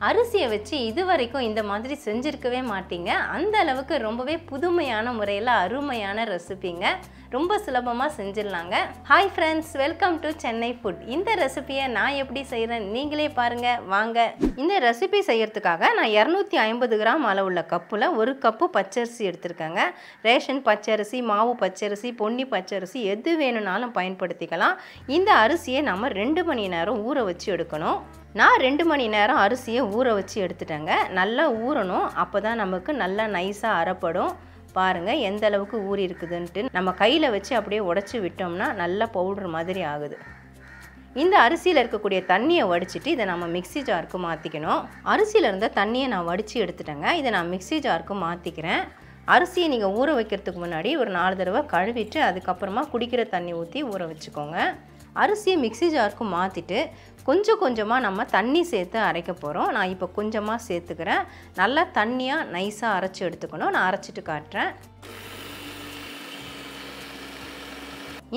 அரிசியை வச்சு இதுவரைக்கும் இந்த மாதிரி செஞ்சுருக்கவே மாட்டீங்க. அந்த அளவுக்கு ரொம்பவே புதுமையான முறையில் அருமையான ரெசிபிங்க. ரொம்ப சுலபமாக செஞ்சிடலாங்க. Hi friends, welcome to Chennai food. இந்த ரெசிபியை நான் எப்படி செய்கிறேன் நீங்களே பாருங்கள் வாங்க. இந்த ரெசிபி செய்கிறதுக்காக நான் 250 கிராம் அளவுள்ள கப்பில் 1 கப்பு பச்சரிசி எடுத்துருக்கேங்க. ரேஷன் பச்சரிசி, மாவு பச்சரிசி, பொன்னி பச்சரிசி எது வேணும்னாலும் பயன்படுத்திக்கலாம். இந்த அரிசியை நம்ம 2 மணி நேரம் ஊற வச்சு எடுக்கணும். நான் 2 மணி நேரம் அரிசியை ஊற வச்சு எடுத்துட்டேங்க. நல்லா ஊறணும், அப்போ தான் நமக்கு நல்லா நைஸாக அரைப்படும். பாருங்கள் எந்த அளவுக்கு ஊறி இருக்குதுன்ட்டு. நம்ம கையில் வச்சு அப்படியே உடச்சி விட்டோம்னா நல்லா பவுடர் மாதிரி ஆகுது. இந்த அரிசியில் இருக்கக்கூடிய தண்ணியை வடிச்சிட்டு இதை நம்ம மிக்ஸி ஜாருக்கு மாற்றிக்கணும். அரிசியில் இருந்த தண்ணியை நான் வடித்து எடுத்துட்டேங்க. இதை நான் மிக்ஸி ஜாருக்கு மாற்றிக்கிறேன். அரிசியை நீங்கள் ஊற வைக்கிறதுக்கு முன்னாடி ஒரு 4 தடவை கழுவிட்டு அதுக்கப்புறமா குடிக்கிற தண்ணி ஊற்றி ஊற வச்சுக்கோங்க. அரிசியை மிக்ஸி ஜாருக்கு மாற்றிட்டு கொஞ்சம் கொஞ்சமாக நம்ம தண்ணி சேர்த்து அரைக்க போகிறோம். நான் இப்போ கொஞ்சமாக சேர்த்துக்கிறேன். நல்லா தண்ணியாக நைஸாக அரைச்சி எடுத்துக்கணும். நான் அரைச்சிட்டு காட்டுறேன்.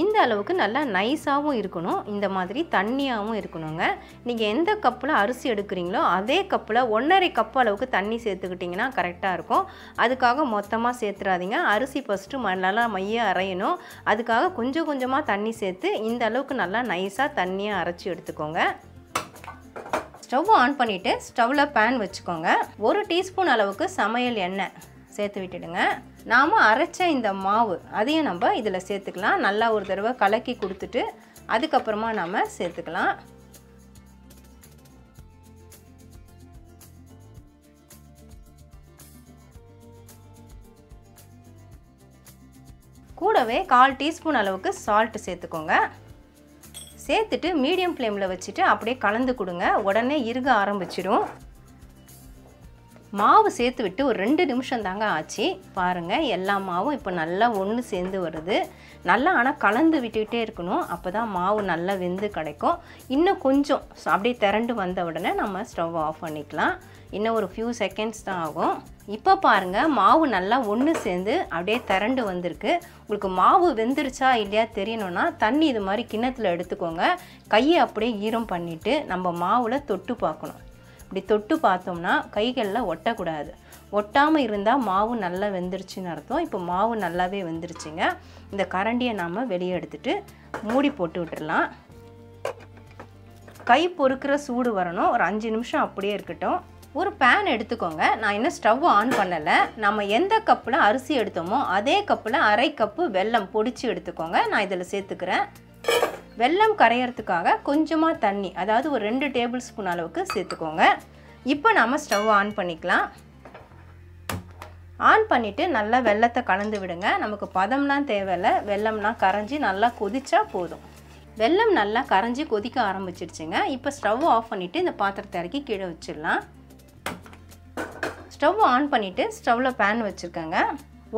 இந்த அளவுக்கு நல்லா நைஸாகவும் இருக்கணும், இந்த மாதிரி தண்ணியாகவும் இருக்கணுங்க. நீங்கள் எந்த கப்பில் அரிசி எடுக்கிறீங்களோ அதே கப்பில் 1.5 கப் அளவுக்கு தண்ணி சேர்த்துக்கிட்டிங்கன்னா கரெக்டாக இருக்கும். அதுக்காக மொத்தமாக சேர்த்துறாதீங்க. அரிசி ஃபஸ்ட்டு நல்லா மைய அரையணும். அதுக்காக கொஞ்சம் கொஞ்சமாக தண்ணி சேர்த்து இந்த அளவுக்கு நல்லா நைஸாக தண்ணியாக அரைச்சி எடுத்துக்கோங்க. ஸ்டவ் ஆன் பண்ணிவிட்டு ஸ்டவ்வில் பேன் வச்சுக்கோங்க. 1 டீஸ்பூன் அளவுக்கு சமையல் எண்ணெய் சேர்த்து விட்டுடுங்க. நாம் அரைச்ச இந்த மாவு அதையும் நம்ம இதில் சேர்த்துக்கலாம். நல்லா ஒரு தடவை கலக்கி கொடுத்துட்டு அதுக்கப்புறமா நம்ம சேர்த்துக்கலாம். கூடவே 1/4 டீஸ்பூன் அளவுக்கு சால்ட் சேர்த்துக்கோங்க. சேர்த்துட்டு மீடியம் ஃப்ளேமில் வச்சுட்டு அப்படியே கலந்து கொடுங்க. உடனே இறுக ஆரம்பிச்சிடும். மாவு சேர்த்து விட்டு ஒரு 2 நிமிஷம் தாங்க ஆச்சு. பாருங்கள் எல்லா மாவும் இப்போ நல்லா ஒன்று சேர்ந்து வருது. நல்லா ஆனால் கலந்து விட்டுக்கிட்டே இருக்கணும், அப்போ தான் மாவு நல்லா வெந்து கிடைக்கும். இன்னும் கொஞ்சம் அப்படியே திரண்டு வந்த உடனே நம்ம ஸ்டவ் ஆஃப் பண்ணிக்கலாம். இன்னும் ஒரு ஃபியூ செகண்ட்ஸ் தான் ஆகும். இப்போ பாருங்கள் மாவு நல்லா ஒன்று சேர்ந்து அப்படியே திரண்டு வந்திருக்கு. உங்களுக்கு மாவு வெந்துருச்சா இல்லையா தெரியணும்னா தண்ணி இது மாதிரி கிண்ணத்தில் எடுத்துக்கோங்க. கையை அப்படியே ஈரம் பண்ணிவிட்டு நம்ம மாவில் தொட்டு பார்க்கணும். இப்படி தொட்டு பார்த்தோம்னா கைகளில் ஒட்டக்கூடாது. ஒட்டாமல் இருந்தால் மாவு நல்லா வெந்துருச்சுன்னு அர்த்தம். இப்போ மாவு நல்லாவே வெந்துருச்சுங்க. இந்த கரண்டியை நாம் வெளியே எடுத்துட்டு மூடி போட்டு விட்டுடலாம். கை பொறுக்கிற சூடு வரணும். ஒரு 5 நிமிஷம் அப்படியே இருக்கட்டும். ஒரு பேன் எடுத்துக்கோங்க. நான் இன்னும் ஸ்டவ் ஆன் பண்ணலை. நம்ம எந்த கப்பில் அரிசி எடுத்தோமோ அதே கப்பில் 1/2 கப்பு வெல்லம் பொடிச்சு எடுத்துக்கோங்க. நான் இதில் சேர்த்துக்கிறேன். வெல்லம் கரையிறதுக்காக கொஞ்சமாக தண்ணி, அதாவது ஒரு 2 டேபிள் ஸ்பூன் அளவுக்கு சேர்த்துக்கோங்க. இப்போ நம்ம ஸ்டவ் ஆன் பண்ணிக்கலாம். ஆன் பண்ணிவிட்டு நல்லா வெல்லத்தை கலந்து விடுங்க. நமக்கு பதம்லாம் தேவையில்லை, வெல்லம்லாம் கரைஞ்சி நல்லா கொதிச்சா போதும். வெல்லம் நல்லா கரைஞ்சி கொதிக்க ஆரம்பிச்சிடுச்சுங்க. இப்போ ஸ்டவ் ஆஃப் பண்ணிவிட்டு இந்த பாத்திரத்தை இறக்கி கீழே வச்சிடலாம். ஸ்டவ் ஆன் பண்ணிவிட்டு ஸ்டவ்வில் பேன் வச்சுருக்கேங்க.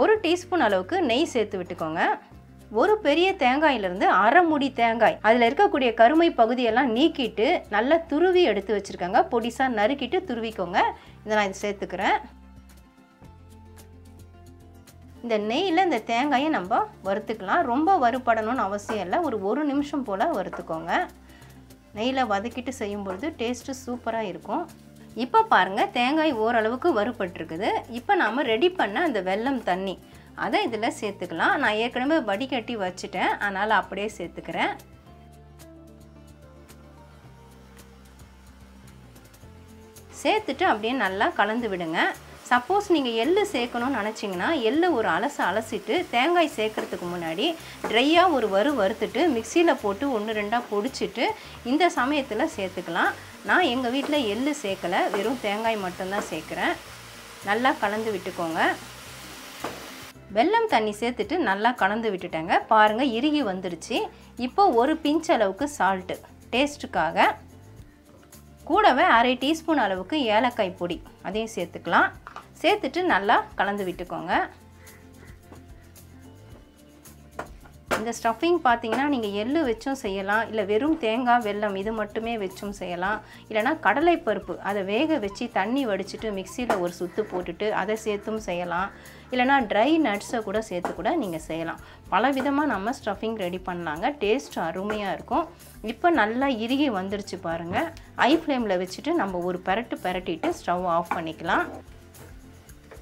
1 டீஸ்பூன் அளவுக்கு நெய் சேர்த்து விட்டுக்கோங்க. ஒரு பெரிய தேங்காயிலிருந்து 1/2 மூடி தேங்காய், அதில் இருக்கக்கூடிய கருமை பகுதியெல்லாம் நீக்கிட்டு நல்லா துருவி எடுத்து வச்சுருக்காங்க. பொடிசாக நறுக்கிட்டு துருவிக்கோங்க. இதை நான் இது சேர்த்துக்கிறேன். இந்த நெய்யில் இந்த தேங்காயை நம்ம வறுத்துக்கலாம். ரொம்ப வறுபடணும்னு அவசியம் இல்லை. ஒரு 1 நிமிஷம் போல் வறுத்துக்கோங்க. நெய்யில் வதக்கிட்டு செய்யும்பொழுது டேஸ்ட்டு சூப்பராக இருக்கும். இப்போ பாருங்கள் தேங்காய் ஓரளவுக்கு வறுபட்டுருக்குது. இப்போ நாம் ரெடி பண்ண அந்த வெல்லம் தண்ணி அதை இதில் சேர்த்துக்கலாம். நான் ஏற்கனவே வடிகட்டி வச்சுட்டேன், அதனால் அப்படியே சேர்த்துக்கிறேன். சேர்த்துட்டு அப்படியே நல்லா கலந்து விடுங்க. சப்போஸ் நீங்கள் எள்ளு சேர்க்கணும்னு நினச்சிங்கன்னா எள்ளு ஒரு அலசிட்டு தேங்காய் சேர்க்குறதுக்கு முன்னாடி ட்ரையாக ஒரு வறுத்துட்டு மிக்சியில் போட்டு 1-2 பொடிச்சிட்டு இந்த சமயத்தில் சேர்த்துக்கலாம். நான் எங்கள் வீட்டில் எள்ளு சேர்க்கலை, வெறும் தேங்காய் மட்டும்தான் சேர்க்குறேன். நல்லா கலந்து விட்டுக்கோங்க. வெல்லம் தண்ணி சேர்த்துட்டு நல்லா கலந்து விட்டுட்டேங்க. பாருங்கள் இறுகி வந்துடுச்சு. இப்போ ஒரு பிஞ்ச் அளவுக்கு சால்ட்டு டேஸ்ட்டுக்காக, கூடவே 1/2 டீஸ்பூன் அளவுக்கு ஏலக்காய் பொடி அதையும் சேர்த்துக்கலாம். சேர்த்துட்டு நல்லா கலந்து விட்டுக்கோங்க. இந்த ஸ்டஃபிங் பார்த்தீங்கன்னா நீங்கள் எள்ளு வச்சும் செய்யலாம், இல்லை வெறும் தேங்காய் வெல்லம் இது மட்டுமே வச்சும் செய்யலாம், இல்லைனா கடலைப்பருப்பு அதை வேக வச்சு தண்ணி வடிச்சிட்டு மிக்சியில் ஒரு சுற்று போட்டுட்டு அதை சேர்த்தும் செய்யலாம், இல்லைனா ட்ரை நட்ஸை கூட சேர்த்து கூட நீங்கள் செய்யலாம். பல விதமாக நம்ம ஸ்டஃபிங் ரெடி பண்ணலாங்க. டேஸ்ட் அருமையாக இருக்கும். இப்போ நல்லா இறுகி வந்துடுச்சு பாருங்கள். ஹை ஃப்ளேமில் வச்சுட்டு நம்ம ஒரு பெரட்டிட்டு ஸ்டவ் ஆஃப் பண்ணிக்கலாம்.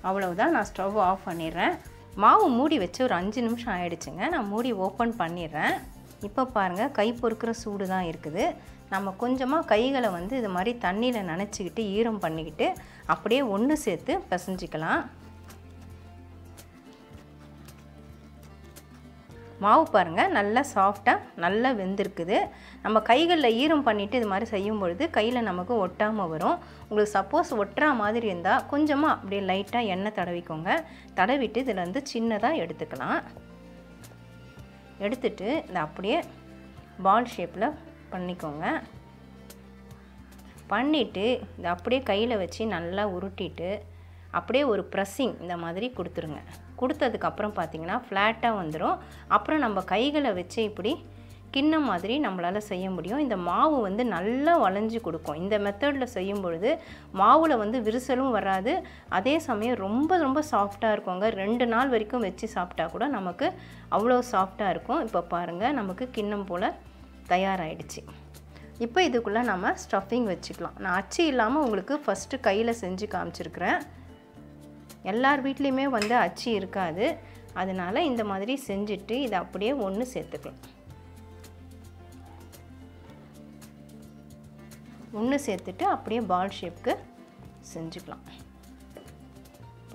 அவ்வளவுதான், நான் ஸ்டவ் ஆஃப் பண்ணிடுறேன். மாவு மூடி வச்சு ஒரு 5 நிமிஷம் ஆயிடுச்சுங்க. நான் மூடி ஓப்பன் பண்ணிடுறேன். இப்போ பாருங்கள், கை பொறுக்கிற சூடு தான் இருக்குது. நம்ம கொஞ்சமாக கைகளை வந்து இது மாதிரி தண்ணியில் நனைச்சிக்கிட்டு ஈரம் பண்ணிக்கிட்டு அப்படியே ஒன்று சேர்த்து பிசைஞ்சிக்கலாம். மாவு பாருங்கள் நல்லா சாஃப்டாக நல்லா வெந்திருக்குது. நம்ம கைகளில் ஈரம் பண்ணிவிட்டு இது மாதிரி செய்யும் பொழுது கையில் நமக்கு ஒட்டாமல் வரும். உங்களுக்கு சப்போஸ் ஒட்டுற மாதிரி இருந்தால் கொஞ்சமாக அப்படியே லைட்டாக எண்ணெய் தடவிக்கோங்க. தடவிட்டு இதில் வந்து சின்னதாக எடுத்துக்கலாம். எடுத்துட்டு இதை அப்படியே பால் ஷேப்பில் பண்ணிக்கோங்க. பண்ணிவிட்டு இதை அப்படியே கையில் வச்சு நல்லா உருட்டிட்டு அப்படியே ஒரு ப்ரெஸ்ஸிங் இந்த மாதிரி கொடுத்துருங்க. கொடுத்ததுக்கப்புறம் பார்த்திங்கன்னா ஃப்ளாட்டாக வந்துடும். அப்புறம் நம்ம கைகளை வச்சு இப்படி கிண்ணம் மாதிரி நம்மளால் செய்ய முடியும். இந்த மாவு வந்து நல்லா வளைஞ்சு கொடுக்கும். இந்த மெத்தடில் செய்யும் பொழுது மாவில் வந்து விரிசலும் வராது, அதே சமயம் ரொம்ப சாஃப்டாக இருக்குங்க. 2 நாள் வரைக்கும் வச்சு சாப்பிட்டா கூட நமக்கு அவ்வளோ சாஃப்டாக இருக்கும். இப்போ பாருங்கள், நமக்கு கிண்ணம் போல் தயாராகிடுச்சு. இப்போ இதுக்குள்ளே நம்ம ஸ்டஃபிங் வச்சுக்கலாம். நான் அச்சு இல்லாமல் உங்களுக்கு ஃபஸ்ட்டு கையில் செஞ்சு காமிச்சிருக்கிறேன். எல்லார் வீட்லேயுமே வந்து அச்சு இருக்காது, அதனால் இந்த மாதிரி செஞ்சுட்டு இதை அப்படியே ஒன்று சேர்த்துக்கலாம். ஒன்று சேர்த்துட்டு அப்படியே பால் ஷேப்புக்கு செஞ்சுக்கலாம்.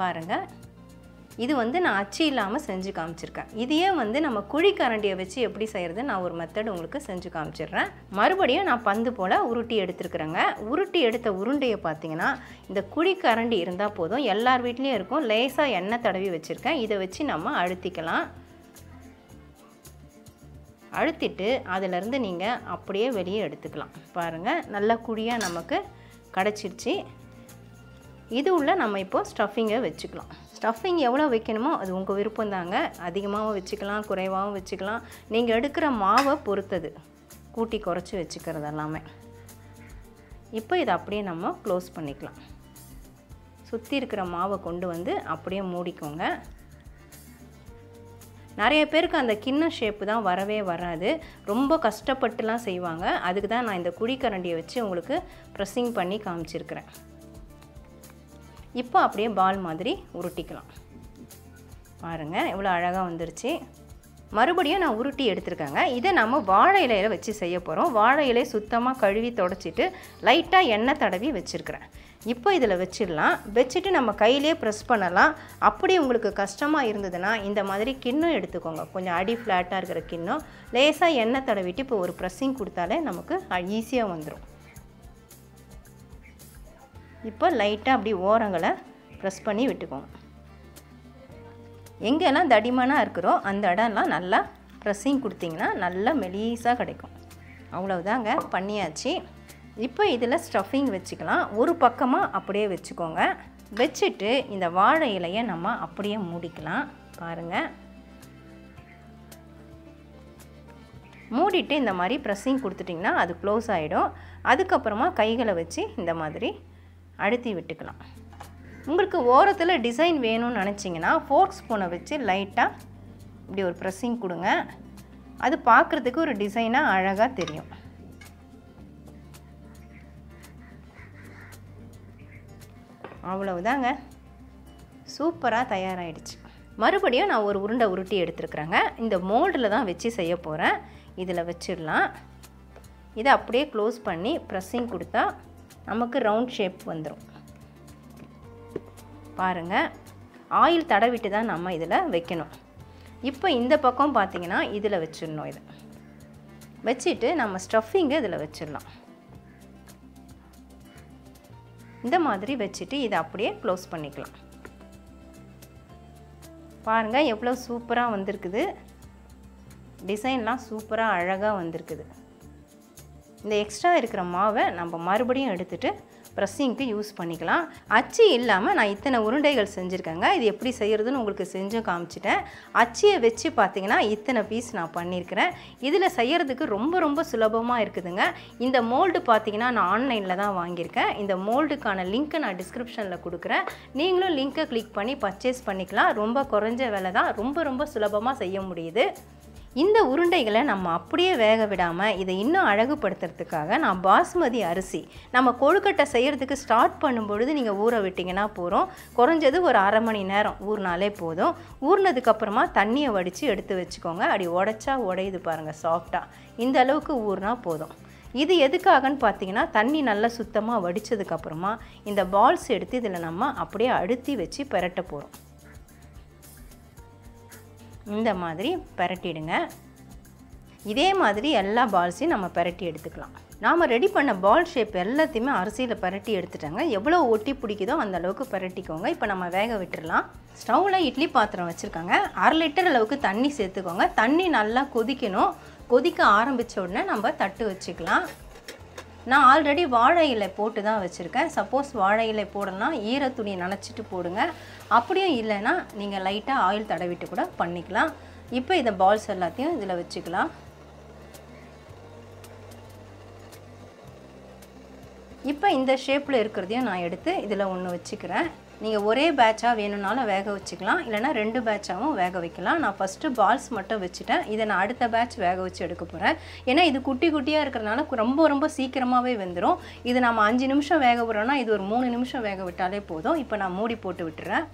பாருங்கள், இது வந்து நான் அச்சு இல்லாமல் செஞ்சு காமிச்சிருக்கேன். இதையே வந்து நம்ம குழிக்கரண்டியை வச்சு எப்படி செய்கிறது நான் ஒரு மெத்தட் உங்களுக்கு செஞ்சு காமிச்சிடுறேன். மறுபடியும் நான் பந்து போல் உருட்டி எடுத்துருக்குறேங்க. உருட்டி எடுத்த உருண்டையை பார்த்தீங்கன்னா இந்த குழிக்கரண்டி இருந்தால் போதும். எல்லார் வீட்லேயும் இருக்கும். லேசாக எண்ணெய் தடவி வச்சுருக்கேன். இதை வச்சு நம்ம அழுத்திக்கலாம். அழுத்திட்டு அதிலிருந்து நீங்கள் அப்படியே வெளியே எடுத்துக்கலாம். பாருங்கள், நல்ல குழியாக நமக்கு கிடச்சிருச்சு. இது உள்ள நம்ம இப்போது ஸ்டஃபிங்கை வச்சுக்கலாம். ஸ்டஃபிங் எவ்வளோ வைக்கணுமோ அது உங்கள் விருப்பம் தாங்க. அதிகமாகவும் வச்சுக்கலாம், குறைவாகவும் வச்சுக்கலாம். நீங்கள் எடுக்கிற மாவை பொறுத்தது, கூட்டி குறைச்சி வச்சுக்கிறது எல்லாமே. இப்போ இதை அப்படியே நம்ம க்ளோஸ் பண்ணிக்கலாம். சுற்றி இருக்கிற மாவை கொண்டு வந்து அப்படியே மூடிக்கோங்க. நிறைய பேருக்கு அந்த கிண்ண ஷேப்பு தான் வரவே வராது, ரொம்ப கஷ்டப்பட்டுலாம் செய்வாங்க. அதுக்கு தான் நான் இந்த குழிக்கரண்டியை வச்சு உங்களுக்கு ப்ரெஸ்ஸிங் பண்ணி காமிச்சிருக்கிறேன். இப்போ அப்படியே பால் மாதிரி உருட்டிக்கலாம். பாருங்கள், எவ்வளோ அழகாக வந்துருச்சு. மறுபடியும் நான் உருட்டி எடுத்துருக்கேங்க. இதை நம்ம வாழை இலையில் வச்சு செய்ய போகிறோம். வாழை இலையை சுத்தமாக கழுவி தொடச்சிட்டு லைட்டாக எண்ணெய் தடவி வச்சுருக்கிறேன். இப்போ இதில் வச்சிடலாம். வச்சுட்டு நம்ம கையிலே ப்ரெஸ் பண்ணலாம். அப்படி உங்களுக்கு கஷ்டமாக இருந்ததுன்னா இந்த மாதிரி கிண்ணம் எடுத்துக்கோங்க. கொஞ்சம் அடி ஃப்ளாட்டாக இருக்கிற கிண்ணம். லேசாக எண்ணெய் தடவிட்டு இப்போ ஒரு ப்ரெஸ்ஸிங் கொடுத்தாலே நமக்கு ஈஸியாக வந்துடும். இப்போ லைட்டாக அப்படி ஓரங்களை ப்ரெஸ் பண்ணி விட்டுக்கோங்க. எங்கெல்லாம் தடிமனாக இருக்கிறோ அந்த இடம்லாம் நல்லா ப்ரெஸ்ஸிங் கொடுத்திங்கன்னா நல்லா மெலீஸாக கிடைக்கும். அவ்வளவுதாங்க, பண்ணியாச்சு. இப்போ இதில் ஸ்டஃபிங் வச்சுக்கலாம். ஒரு பக்கமாக அப்படியே வச்சுக்கோங்க. வச்சுட்டு இந்த வாழை இலையை நம்ம அப்படியே மூடிக்கலாம். பாருங்கள், மூடிட்டு இந்த மாதிரி ப்ரெஸ்ஸிங் கொடுத்துட்டிங்கன்னா அது க்ளோஸ் ஆகிடும். அதுக்கப்புறமா கைகளை வச்சு இந்த மாதிரி அழுத்தி விட்டுக்கலாம். உங்களுக்கு ஓரத்தில் டிசைன் வேணும்னு நினச்சிங்கன்னா ஃபோர்க் ஸ்பூனை வச்சு லைட்டாக இப்படி ஒரு ப்ரெஸ்ஸிங் கொடுங்க. அது பார்க்குறதுக்கு ஒரு டிசைனாக அழகாக தெரியும். அவ்வளவுதாங்க, சூப்பராக தயாராகிடுச்சு. மறுபடியும் நான் ஒரு உருண்டை உருட்டி எடுத்துருக்குறேங்க. இந்த மோல்டில் தான் வச்சு செய்ய போகிறேன். இதில் வச்சிடலாம். இதை அப்படியே க்ளோஸ் பண்ணி ப்ரெஸ்ஸிங் கொடுத்தா நமக்கு ரவுண்ட் ஷேப் வந்துடும். பாருங்கள், ஆயில் தடவிட்டு தான் நம்ம இதில் வைக்கணும். இப்போ இந்த பக்கம் பார்த்திங்கன்னா இதில் வச்சிடணும். இதை வச்சுட்டு நம்ம ஸ்டஃபிங்கை இதில் வச்சிடலாம். இந்த மாதிரி வச்சுட்டு இதை அப்படியே க்ளோஸ் பண்ணிக்கலாம். பாருங்கள், எவ்வளோ சூப்பராக வந்திருக்குது. டிசைன்லாம் சூப்பராக அழகாக வந்திருக்குது. இந்த எக்ஸ்ட்ரா இருக்கிற மாவை நம்ம மறுபடியும் எடுத்துகிட்டு ப்ரெஸ்ஸிங்க்கு யூஸ் பண்ணிக்கலாம். அச்சு இல்லாமல் நான் இத்தனை உருண்டைகள் செஞ்சுருக்கேங்க. இது எப்படி செய்கிறதுன்னு உங்களுக்கு செஞ்சும் காமிச்சிட்டேன். அச்சியை வச்சு பார்த்தீங்கன்னா இத்தனை பீஸ் நான் பண்ணியிருக்கிறேன். இதில் செய்கிறதுக்கு ரொம்ப ரொம்ப சுலபமாக இருக்குதுங்க. இந்த மோல்டு பார்த்தீங்கன்னா நான் ஆன்லைனில் தான் வாங்கியிருக்கேன். இந்த மோல்டுக்கான லிங்க்கை நான் டிஸ்கிரிப்ஷனில் கொடுக்குறேன். நீங்களும் லிங்க்கை கிளிக் பண்ணி பர்ச்சேஸ் பண்ணிக்கலாம். ரொம்ப குறைஞ்ச விலை தான், ரொம்ப சுலபமாக செய்ய முடியுது. இந்த உருண்டைகளை நம்ம அப்படியே வேக விடாமல் இதை இன்னும் அழகுபடுத்துறதுக்காக நான் பாஸ்மதி அரிசி நம்ம கொழுக்கட்டை செய்கிறதுக்கு ஸ்டார்ட் பண்ணும்பொழுது நீங்கள் ஊற விட்டிங்கன்னா போகிறோம். குறைஞ்சது ஒரு அரை மணி நேரம் ஊறினாலே போதும். ஊறினதுக்கப்புறமா தண்ணியை வடித்து எடுத்து வச்சுக்கோங்க. அப்படி உடைச்சா உடையுது பாருங்கள், சாஃப்டாக. இந்த அளவுக்கு ஊறினா போதும். இது எதுக்காகன்னு பார்த்தீங்கன்னா தண்ணி நல்லா சுத்தமாக வடித்ததுக்கப்புறமா இந்த பால்ஸ் எடுத்து இதில் நம்ம அப்படியே அழுத்தி வச்சு பெரட்ட போகிறோம். இந்த மாதிரி பெரட்டிடுங்க. இதே மாதிரி எல்லா பால்ஸையும் நம்ம பெரட்டி எடுத்துக்கலாம். நாம் ரெடி பண்ண பால் ஷேப் எல்லாத்தையுமே அரிசியில் பெரட்டி எடுத்துட்டாங்க. எவ்வளோ ஒட்டி பிடிக்குதோ அந்த அளவுக்கு பெரட்டிக்கோங்க. இப்போ நம்ம வேக விட்டுடலாம். ஸ்டவ்வில் இட்லி பாத்திரம் வச்சுருக்காங்க. 1/2 லிட்டர் அளவுக்கு தண்ணி சேர்த்துக்கோங்க. தண்ணி நல்லா கொதிக்கணும். கொதிக்க ஆரம்பித்த உடனே நம்ம தட்டு வச்சுக்கலாம். நான் ஆல்ரெடி வாழை இலை போட்டு தான் வச்சுருக்கேன். சப்போஸ் வாழை இலை போடலாம், ஈர துணி நனைச்சிட்டு போடுங்க. அப்படியும் இல்லைன்னா நீங்கள் லைட்டாக ஆயில் தடவிட்டு கூட பண்ணிக்கலாம். இப்போ இந்த பால்ஸ் எல்லாத்தையும் இதில் வச்சுக்கலாம். இப்போ இந்த ஷேப்பில் இருக்கிறதையும் நான் எடுத்து இதில் ஒன்று வச்சுக்கிறேன். நீங்கள் ஒரே பேட்சாக வேணும்னாலும் வேக வச்சுக்கலாம், இல்லைனா 2 பேட்சாகவும் வேக வைக்கலாம். நான் ஃபஸ்ட்டு பால்ஸ் மட்டும் வச்சுட்டேன். இதை நான் அடுத்த பேட்ச் வேக வச்சு எடுக்க போகிறேன். ஏன்னா இது குட்டி குட்டியாக இருக்கிறனால ரொம்ப சீக்கிரமாகவே வெந்துடும். இது நம்ம 5 நிமிஷம் வேக விடுறோன்னா இது ஒரு 3 நிமிஷம் வேக விட்டாலே போதும். இப்போ நான் மூடி போட்டு விட்டுறேன்.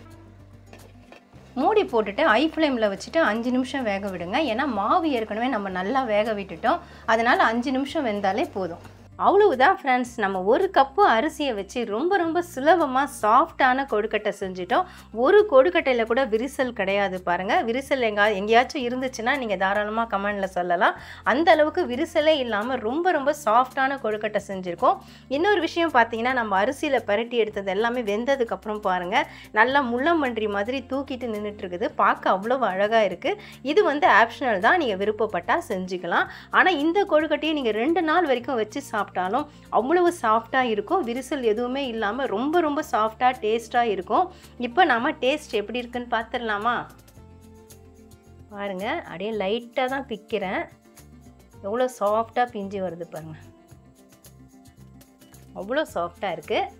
மூடி போட்டுட்டு ஹை ஃப்ளேமில் வச்சுட்டு 5 நிமிஷம் வேக விடுங்க. ஏன்னா மாவு ஏற்கனவே நம்ம நல்லா வேக விட்டுட்டோம். அதனால் 5 நிமிஷம் வெந்தாலே போதும். அவ்வளவுதான் ஃப்ரெண்ட்ஸ், நம்ம 1 கப்பு அரிசியை வச்சு ரொம்ப சுலபமாக சாஃப்டான கொழுக்கட்டை செஞ்சிட்டோம். ஒரு கொழுக்கட்டையில் கூட விரிசல் கிடையாது பாருங்கள். விரிசல் எங்கேயாச்சும் இருந்துச்சுன்னா நீங்கள் தாராளமாக கமெண்டில் சொல்லலாம். அந்த அளவுக்கு விரிசலே இல்லாமல் ரொம்ப சாஃப்டான கொழுக்கட்டை செஞ்சுருக்கோம். இன்னொரு விஷயம் பார்த்தீங்கன்னா நம்ம அரிசியில் பரட்டி எடுத்தது எல்லாமே வெந்ததுக்கப்புறம் பாருங்கள் நல்லா முள்ளம்பன்றி மாதிரி தூக்கிட்டு நின்றுட்டு இருக்குது. பார்க்க அவ்வளோ அழகாக இருக்குது. இது ஆப்ஷனல் தான், நீங்கள் விருப்பப்பட்டால் செஞ்சுக்கலாம். ஆனால் இந்த கொழுக்கட்டையை நீங்கள் 2 நாள் வரைக்கும் வச்சு சாப்பிட்டாலும் அவ்வளவு சாஃப்டாக இருக்கும். விரிசல் எதுவுமே இல்லாமல் ரொம்ப சாஃப்டாக டேஸ்ட்டாக இருக்கும். இப்போ நாம டேஸ்ட் எப்படி இருக்குன்னு பார்த்துடலாமா? பாருங்க, அப்படியே லைட்டாக தான் பிக்கிறேன். எவ்வளோ சாஃப்டாக பிஞ்சு வருது பாருங்க, அவ்வளோ சாஃப்டாக இருக்குது.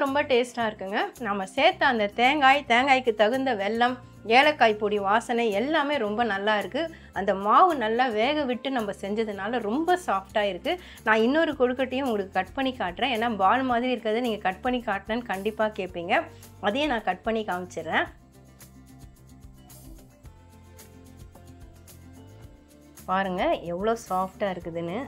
ரொம்ப டேஸ்ட்டாக இருக்குங்க. நம்ம சேர்த்த அந்த தேங்காய்க்கு தகுந்த வெல்லம், ஏலக்காய் பொடி வாசனை எல்லாமே ரொம்ப நல்லா இருக்குது. அந்த மாவு நல்லா வேக விட்டு நம்ம செஞ்சதுனால ரொம்ப சாஃப்டாக இருக்குது. நான் இன்னொரு கொழுக்கட்டையும் உங்களுக்கு கட் பண்ணி காட்டுறேன். ஏன்னா பால் மாதிரி இருக்கிறத நீங்கள் கட் பண்ணி காட்டினேன்னு கண்டிப்பாக கேட்பீங்க. அதையும் நான் கட் பண்ணி காமிச்சிடுறேன். பாருங்கள் எவ்வளோ சாஃப்டாக இருக்குதுன்னு.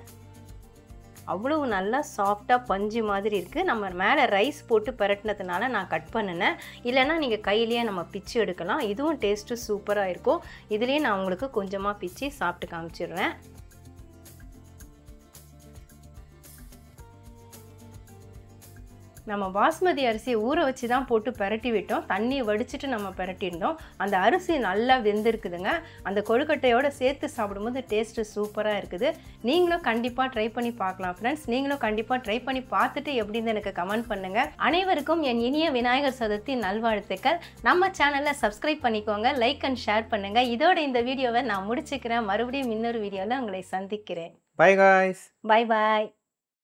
அவ்வளவு நல்லா சாஃப்டாக பஞ்சு மாதிரி இருக்குது. நம்ம மேலே ரைஸ் போட்டு பரட்டினதுனால நான் கட் பண்ணினேன். இல்லைன்னா நீங்கள் கையிலேயே நம்ம பிச்சு எடுக்கலாம். இதுவும் டேஸ்ட்டு சூப்பராக இருக்கும். இதுலேயே நான் உங்களுக்கு கொஞ்சமாக பிச்சு சாப்பிட்டு காமிச்சிடுறேன். நம்ம பாஸ்மதி அரிசியை ஊற வச்சு தான் போட்டு பரட்டி விட்டோம். தண்ணியை வடிச்சிட்டு நம்ம பரட்டியிருந்தோம். அந்த அரிசி நல்லா வெந்திருக்குதுங்க. அந்த கொழுக்கட்டையோடு சேர்த்து சாப்பிடும்போது டேஸ்ட்டு சூப்பராக இருக்குது. நீங்களும் கண்டிப்பாக ட்ரை பண்ணி பார்க்கலாம் ஃப்ரெண்ட்ஸ். நீங்களும் கண்டிப்பாக ட்ரை பண்ணி பார்த்துட்டு எப்படின்னு எனக்கு கமெண்ட் பண்ணுங்கள். அனைவருக்கும் என் இனிய விநாயகர் சதுர்த்தி நல்வாழ்த்துக்கள். நம்ம சேனலை சப்ஸ்கிரைப் பண்ணிக்கோங்க, லைக் அண்ட் ஷேர் பண்ணுங்கள். இதோட இந்த வீடியோவை நான் முடிச்சுக்கிறேன். மறுபடியும் இன்னொரு வீடியோவில் உங்களை சந்திக்கிறேன். Bye guys. Bye.